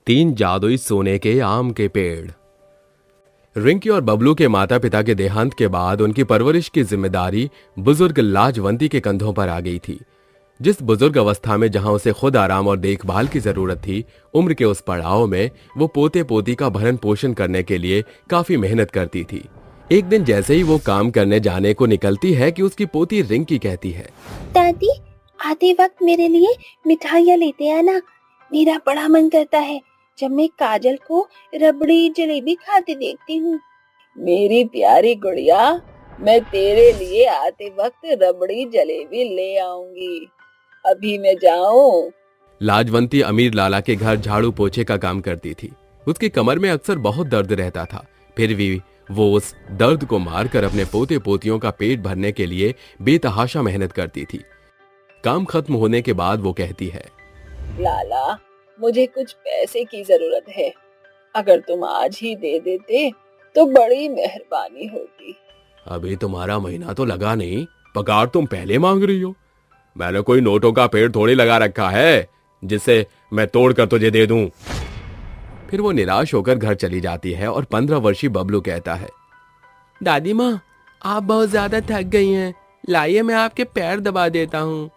तीन जादुई सोने के आम के पेड़। रिंकी और बबलू के माता पिता के देहांत के बाद उनकी परवरिश की जिम्मेदारी बुजुर्ग लाजवंती के कंधों पर आ गई थी। जिस बुजुर्ग अवस्था में जहां उसे खुद आराम और देखभाल की जरूरत थी, उम्र के उस पड़ाव में वो पोते पोती का भरण पोषण करने के लिए काफी मेहनत करती थी। एक दिन जैसे ही वो काम करने जाने को निकलती है कि उसकी पोती रिंकी कहती है, दादी, आते वक्त मेरे लिए मिठाइयाँ लेते आना। मेरा बड़ा मन करता है जब मैं काजल को रबड़ी जलेबी खाते देखती हूँ। मेरी प्यारी गुड़िया, मैं तेरे लिए आते वक्त रबड़ी जलेबी ले आऊंगी। अभी मैं जाऊं? लाजवंती अमीर लाला के घर झाड़ू पोछे का काम करती थी। उसकी कमर में अक्सर बहुत दर्द रहता था, फिर भी वो उस दर्द को मारकर अपने पोते पोतियों का पेट भरने के लिए बेतहाशा मेहनत करती थी। काम खत्म होने के बाद वो कहती है, लाला, मुझे कुछ पैसे की जरूरत है। अगर तुम आज ही दे देते तो बड़ी मेहरबानी होती। अभी तुम्हारा महीना तो लगा नहीं, पगार तुम पहले मांग रही हो। मैंने कोई नोटों का पेड़ थोड़ी लगा रखा है जिसे मैं तोड़कर तुझे दे दूं। फिर वो निराश होकर घर चली जाती है और 15 वर्षीय बबलू कहता है, दादी माँ, आप बहुत ज्यादा थक गई हैं, लाइए मैं आपके पैर दबा देता हूँ।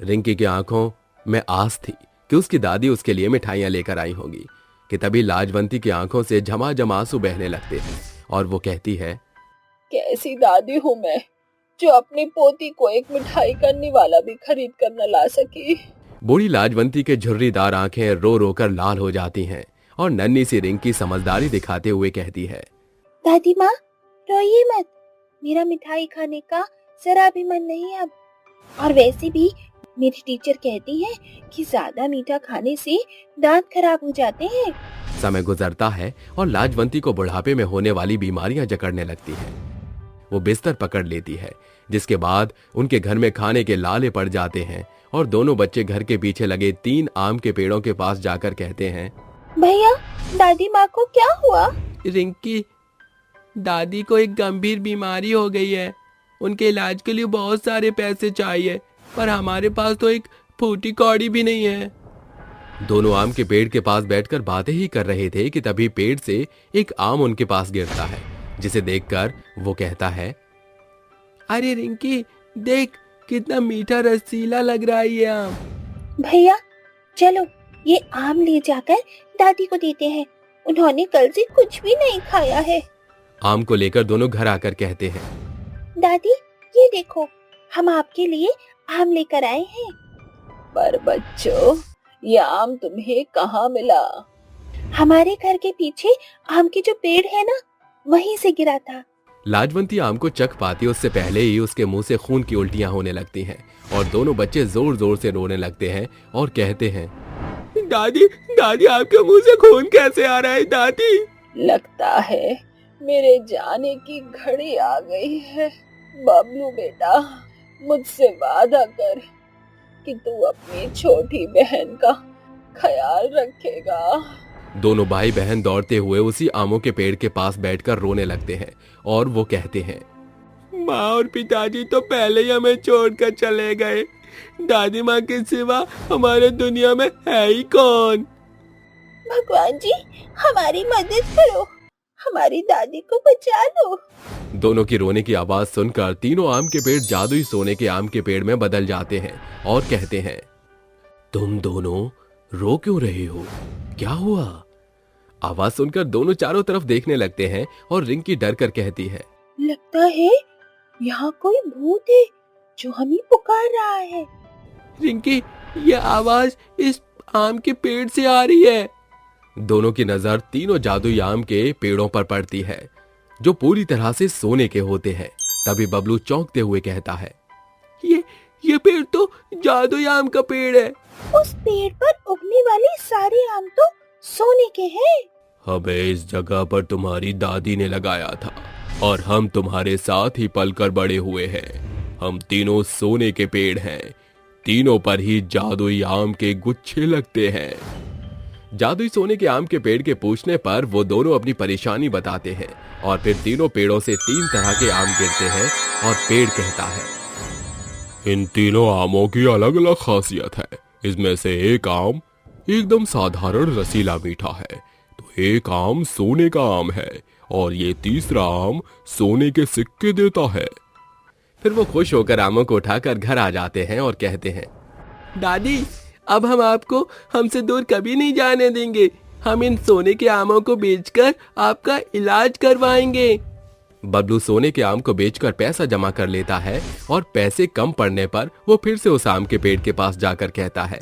रिंकी की आंखों में आस थी कि उसकी दादी उसके लिए मिठाइयां लेकर आई होगी कि तभी लाजवंती की आंखों से झमाझम आंसू बहने लगते हैं और वो कहती है, कैसी दादी हूँ मैं जो अपनी पोती को एक मिठाई करने वाला भी खरीद कर न ला सकी। बूढ़ी लाजवंती के झुर्रीदार आंखें रो रो कर लाल हो जाती हैं और नन्ही सी रिंकी समझदारी दिखाते हुए कहती है, दादी माँ, रोइए मत। मेरा मिठाई खाने का जरा भी मन नहीं अब। और वैसे भी मेरी टीचर कहती है कि ज्यादा मीठा खाने से दांत खराब हो जाते हैं। समय गुजरता है और लाजवंती को बुढ़ापे में होने वाली बीमारियां जकड़ने लगती हैं। वो बिस्तर पकड़ लेती है, जिसके बाद उनके घर में खाने के लाले पड़ जाते हैं और दोनों बच्चे घर के पीछे लगे 3 आम के पेड़ों के पास जाकर कहते हैं, भैया, दादी माँ को क्या हुआ? रिंकी, दादी को एक गंभीर बीमारी हो गई है। उनके इलाज के लिए बहुत सारे पैसे चाहिए, पर हमारे पास तो एक फूटी कौड़ी भी नहीं है। दोनों आम के पेड़ के पास बैठकर बातें ही कर रहे थे कि तभी पेड़ से एक आम उनके पास गिरता है, जिसे देखकर वो कहता है, अरे रिंकी, देख कितना मीठा रसीला लग रहा है ये आम। भैया, चलो ये आम ले जाकर दादी को देते हैं। उन्होंने कल से कुछ भी नहीं खाया है। आम को लेकर दोनों घर आकर कहते हैं, दादी, ये देखो, हम आपके लिए आम लेकर आए हैं। पर बच्चों, ये आम तुम्हें कहाँ मिला? हमारे घर के पीछे आम के जो पेड़ है ना, वहीं से गिरा था। लाजवंती आम को चख पाती उससे पहले ही उसके मुंह से खून की उल्टियां होने लगती हैं और दोनों बच्चे जोर जोर से रोने लगते हैं और कहते हैं, दादी, दादी, आपके मुंह से खून कैसे आ रहा है दादी? लगता है मेरे जाने की घड़ी आ गई है। बबलू बेटा, मुझसे वादा कर कि तू अपनी छोटी बहन का ख्याल रखेगा। दोनों भाई बहन दौड़ते हुए उसी आमों के पेड़ के पास बैठकर रोने लगते हैं और वो कहते हैं, माँ और पिताजी तो पहले ही हमें छोड़कर चले गए। दादी माँ के सिवा हमारे दुनिया में है ही कौन? भगवान जी, हमारी मदद करो, हमारी दादी को बचा लो। दोनों की रोने की आवाज सुनकर तीनों आम के पेड़ जादुई सोने के आम के पेड़ में बदल जाते हैं और कहते हैं, तुम दोनों रो क्यों रहे हो? क्या हुआ? आवाज सुनकर दोनों चारों तरफ देखने लगते हैं और रिंकी डर कर कहती है, लगता है यहाँ कोई भूत है जो हमें पुकार रहा है। रिंकी, ये आवाज इस आम के पेड़ से आ रही है। दोनों की नजर तीनों जादुई आम के पेड़ों पर पड़ती है, जो पूरी तरह से सोने के होते हैं। तभी बबलू चौंकते हुए कहता है, ये पेड़ तो जादुई आम का पेड़ है। उस पेड़ पर उगने वाले सारे आम तो सोने के हैं। हमें इस जगह पर तुम्हारी दादी ने लगाया था और हम तुम्हारे साथ ही पलकर बड़े हुए हैं। हम तीनों सोने के पेड़ हैं। तीनों पर ही जादुई आम के गुच्छे लगते हैं। जादुई सोने के आम के पेड़ के पूछने पर वो दोनों अपनी परेशानी बताते हैं और फिर तीनों पेड़ों से 3 तरह के आम गिरते हैं और पेड़ कहता है, इन तीनों आमों की अलग अलग खासियत है। इसमें से एक आम एकदम साधारण रसीला मीठा है। तो एक आम सोने का आम है और ये तीसरा आम सोने के सिक्के देता है। फिर वो खुश होकर आमों को उठाकर घर आ जाते हैं और कहते हैं, दादी अब हम आपको हमसे दूर कभी नहीं जाने देंगे। हम इन सोने के आमों को बेचकर आपका इलाज करवाएंगे। बबलू सोने के आम को बेचकर पैसा जमा कर लेता है और पैसे कम पड़ने पर वो फिर से उस आम के पेड़ के पास जाकर कहता है,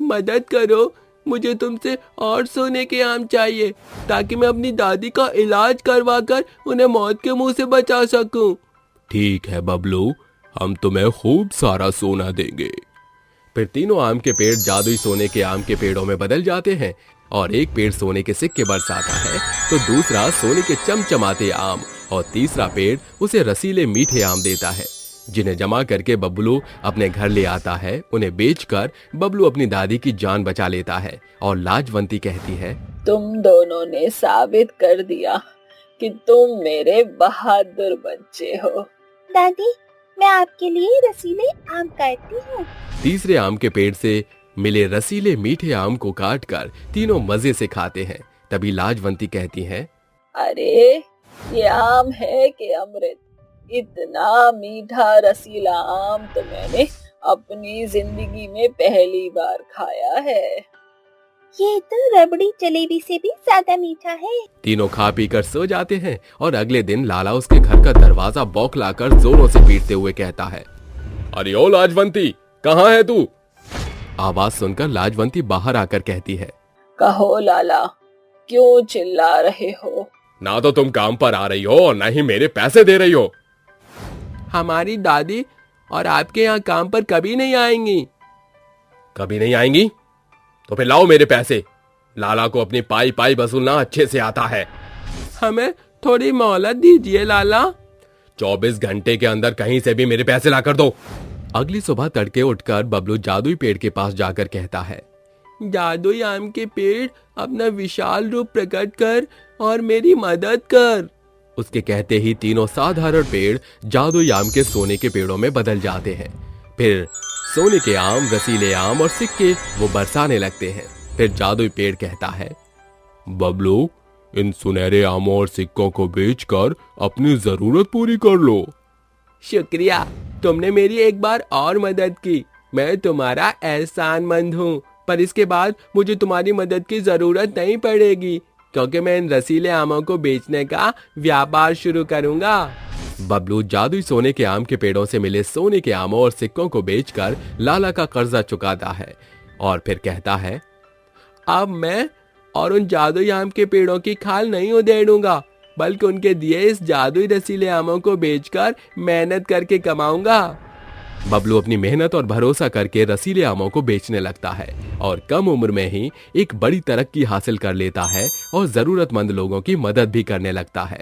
मदद करो, मुझे तुमसे और सोने के आम चाहिए ताकि मैं अपनी दादी का इलाज करवाकर उन्हें मौत के मुंह से बचा सकूं। ठीक है बबलू, हम तुम्हें खूब सारा सोना देंगे। फिर तीनों आम के पेड़ जादुई सोने के आम के पेड़ों में बदल जाते हैं और एक पेड़ सोने के सिक्के बरसाता है तो दूसरा सोने के चमचमाते आम और तीसरा पेड़ उसे रसीले मीठे आम देता है, जिन्हें जमा करके बबलू अपने घर ले आता है। उन्हें बेचकर बबलू अपनी दादी की जान बचा लेता है और लाजवंती कहती है, तुम दोनों ने साबित कर दिया कि तुम मेरे बहादुर बच्चे हो। दादी मैं आपके लिए रसीले आम काटती हूँ। तीसरे आम के पेड़ से मिले रसीले मीठे आम को काटकर तीनों मजे से खाते हैं। तभी लाजवंती कहती है, अरे ये आम है कि अमृत, इतना मीठा रसीला आम तो मैंने अपनी जिंदगी में पहली बार खाया है। ये तो रबड़ी जलेबी से भी ज्यादा मीठा है। तीनों खा पी कर सो जाते हैं और अगले दिन लाला उसके घर का दरवाजा बौखलाकर जोरों से पीटते हुए कहता है, अरे ओ लाजवंती, कहाँ है तू? आवाज सुनकर लाजवंती बाहर आकर कहती है, कहो लाला, क्यों चिल्ला रहे हो? ना तो तुम काम पर आ रही हो और ना ही मेरे पैसे दे रही हो। हमारी दादी और आपके यहाँ काम पर कभी नहीं आएंगी। कभी नहीं आएंगी? तो फिर लाओ मेरे पैसे। लाला को अपनी पाई पाई वसूलना अच्छे से आता है। हमें थोड़ी मोहलत दीजिए लाला। 24 घंटे के अंदर कहीं से भी मेरे पैसे ला कर दो। अगली सुबह तड़के उठकर बबलू जादुई पेड़ के पास जाकर कहता है, जादुई आम के पेड़ अपना विशाल रूप प्रकट कर और मेरी मदद कर। उसके कहते ही तीनों साधारण पेड़ जादुई आम के सोने के पेड़ों में बदल जाते हैं। फिर सोने के आम, रसीले आम और सिक्के वो बरसाने लगते हैं। फिर जादुई पेड़ कहता है, बबलू इन सुनहरे आमों और सिक्कों को बेचकर अपनी जरूरत पूरी कर लो। शुक्रिया, तुमने मेरी एक बार और मदद की। मैं तुम्हारा एहसानमंद हूँ, पर इसके बाद मुझे तुम्हारी मदद की जरूरत नहीं पड़ेगी क्योंकि मैं इन रसीले आमों को बेचने का व्यापार शुरू करूंगा। बबलू जादुई सोने के आम के पेड़ों से मिले सोने के आमों और सिक्कों को बेचकर लाला का कर्जा चुकाता है और फिर कहता है, अब मैं और उन जादुई आम के पेड़ों की खाल नहीं उधेड़ूंगा, बल्कि उनके दिए इस जादुई रसीले आमों को बेचकर मेहनत करके कमाऊंगा। बबलू अपनी मेहनत और भरोसा करके रसीले आमों को बेचने लगता है और कम उम्र में ही एक बड़ी तरक्की हासिल कर लेता है और जरूरतमंद लोगों की मदद भी करने लगता है।